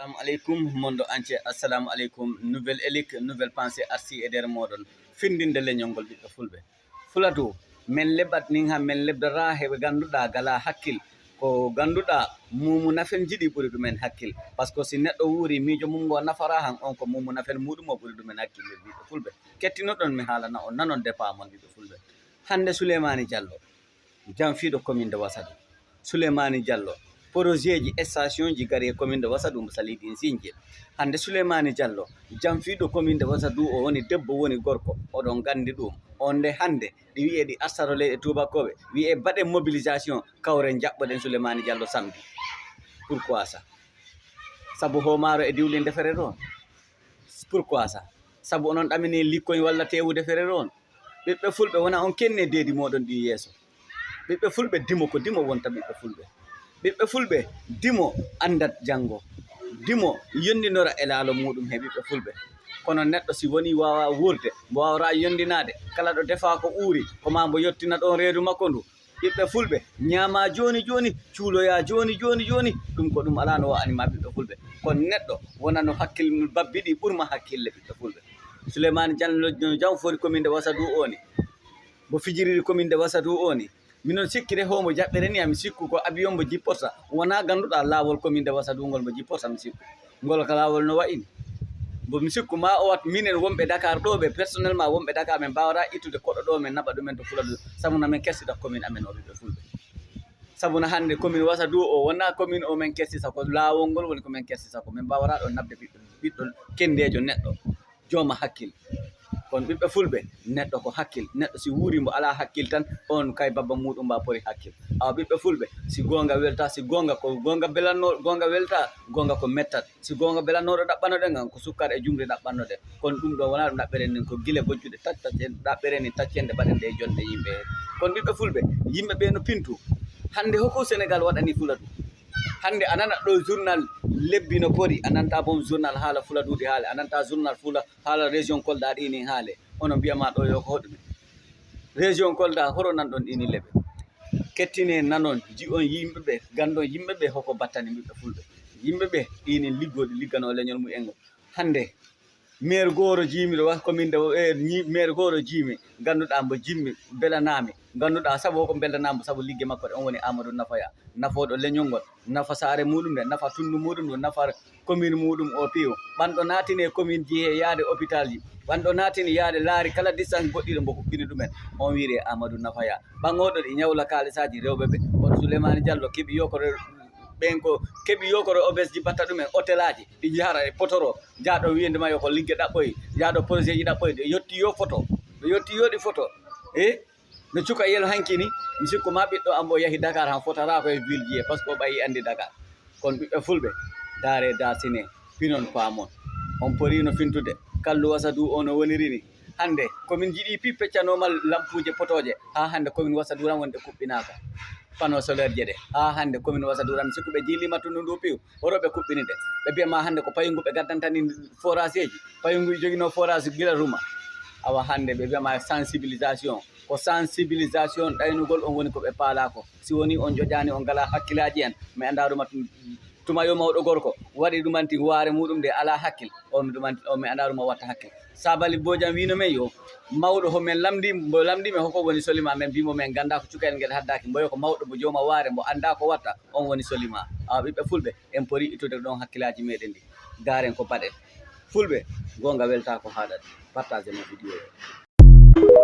Assalamu alaikum mondo entier, assalamu alaikum. Nouvelle élite, nouvelle pensée arsi e nder moɗon findinde leñol ngol ɓiɓɓe fulɓe. Fulatu men leɓat nin ha men lebdata heɓe ganduɗa gala hakkil ko ganduɗa mumu nafen jiɗi ɓuri ɗumen hakkil par ce que si neɗɗo wuuri miijo mum ngo nafara han on ko mumu nafen muɗum o ɓuri ɗumen hakkille ɓiɓɓe fulɓe. Kettinoɗon mi haalana on nanon départ ɓiɓɓe fulɓe. Hande Souleymani Diallo janfiɗo commune de Wassadou. Souleymani Diallo projet ji station ji gari e commune de Wassadou mo salidi Sindié. Hande Souleymani Diallo janfiɗo commune de Wassadou o woni debbo woni gorko oɗon gandi ɗum on nde hande ɗi wiye ɗi astaro leyɗe tubakoɓe wiye baɗe mobilisation kawren jaɓɓoɗen Souleymani Diallo samedi. Pourquoi ça? Sabu homaro e diwli defere ɗon. Pourquoi ça? Sabu onon ɗamini likkoñ walla tewu defere ɗon. Ɓiɓɓe fulɓe wona on kenne deedi moɗon ɗi yeeso. Ɓiɓɓe fulɓe dimo ko dimo wonta ɓiɓɓe fulɓe. Ɓiɓɓe fulɓe dimo andat janngo, dimo yondinora e laalo muɗum he ɓiɓɓe fulɓe. Kono neɗɗo si woni wawa wurde mbo wawra yondinade kala ɗo defa ko uuri ko ma mbo yettina ɗon reedu makko ndu. Ɓiɓɓe fulɓe ñaama joni joni cuuloya joni joni joni ɗum ko ɗum ala no wa'anima ɓiɓɓe fulɓe. Kono neɗɗo wona no hakkille babbiɗi ɓurma hakkille ɓiɓɓe fulɓe. Souleymani Diallo jam fori commune de Wassadou oni mo fijiriri commune de Wassadou oni minon sikkide homo jaɓɓere ni ami sikku ko avion mbo jipporta wona ganduɗa lawol commune de Wassadou ngol mbo jipporta mi sikku ngol ko lawol no wayini bo mi sikku ma o wat minen wonɓe Dakar ɗo ɓe personnellement wonɓe Dakar min mbawata ittude koɗɗo ɗo min naɓa ɗumen to Fuladu sabu na min kessita commune amen o ɓiɓɓe fulɓe. Sabu no hande commune Wassadou o wona commune o min kessisa ko lawol ngol woni ko min kessisa ko min mbawata ɗo nabde ɓiɗɗo kendejo neɗɗo jooma hakkille. Kono ɓiɓɓe fulɓe neɗɗo ko hakkil neɗɗo si wuuri mbo ala hakkil tan on kay babba muɗum mba pori hakkil awa ɓiɓɓe fulɓe si gonga welta si gonga ko gonga belanno gonga welta gonga ko mettat si gonga belannoɗo ɗaɓɓanoɗe ngam ko sukkar e jumri ɗaɓɓannoɗe kono ɗum ɗo wona ɗum ɗaɓɓere nin ko guila bojjuɗe ɗaɓɓere ni taccende baɗende e jonde yimɓe kono ɓiɓɓe fulɓe yimɓe ɓe no pintu hande hoko Sénégal waɗani Fuladu hande a nana ɗo journal lebbi no pori a nanta boom journal haala Fuladuɗi haale a nanta journal Fula haala région Kolda ɗini haale ono mbiyama ɗo yo ko hoɗume région Kolda horo nan ɗon ɗini leɓe kettine nanon ji on yimɓeɓe gandon yimɓeɓe hoko battani ɓiɓɓe fulɓe yimɓeɓe ɗini liggoɗi liggano leñol mumen ngol hande maire goro jimiɗo wa commune de maire goro jimi ganduɗa mbo jimmi belanami ganduɗa saabu hoko beldanamo saabu liggue makko de on woni Amadou Nafaya nafoɗo leñol ngol nafa saare muɗum nde nafa tundu muɗum ndu nafa commune muɗum o piiwo ɓanɗo natini e commune ji he yaade hôpital ji ɓanɗo natini yaade laari kala distance goɗɗiɗo mbo huɓɓini ɗumen on wiire Amadou Nafaya ɓangoɗo ɗi ñawla kalisaji rewɓeɓe kono Souleymani Diallo keeɓi yokore ɓen ko keeɓi yokore obes ji batta ɗumen hôtel aji ɗi jara e potoro jaaɗo wiyendema yo ko liggue ɗaɓɓoyi jaaɗo projet ji ɗaɓɓoyi ɗo yetti yo photo ɗo yetti yoɗi photo no cuka yelo hankini mi sikku ma ɓiɗɗo ambo yahi Dakar han fotata koye ville ji e par ce que o ɓayi andi Dakar kono ɓiɓɓe fulɓe daare dasine pinon paamon on porino fintude kallu Wassadou o no woniri ni hande commune ji ɗi pi peccanomal lampuje potoje ha hande commune Wassadou ran wonde kuɓɓinaka panneau solaire je ɗe ha hande commune Wassadou ran mi sikku ɓe jilima tundu ndu piw horo ɓe kuɓɓini ɗe ɓe mbiyama hande ko payungu ɓe gaddantani forage eji payungu joguino forage guila Ruma awa hande ɓe mbiyama sensibilisation ko sensibilisation ɗaynugol on woni ko ɓe paalako si woni on joƴani on ngala hakkillaji en mi anda ɗuma tuma yo mawɗo gorko waɗi ɗumanti waare muɗum nde ala hakkil on ɗumanti on mi anda ɗuma watta hakkil Sabali Bojang wino men yo mawɗo homen mbo lamdime hoko woni solima men mbimo men ganda ko cukael ngel haddaki mboyo ko mawɗo mo jooma waare mbo anda ko watta on woni solima awa ɓiɓɓe fulɓe en pori ittude ɗon hakkillaji meɗen ɗi daren ko baɗen fulɓe gonga welta ko haɗat partage mo vidéo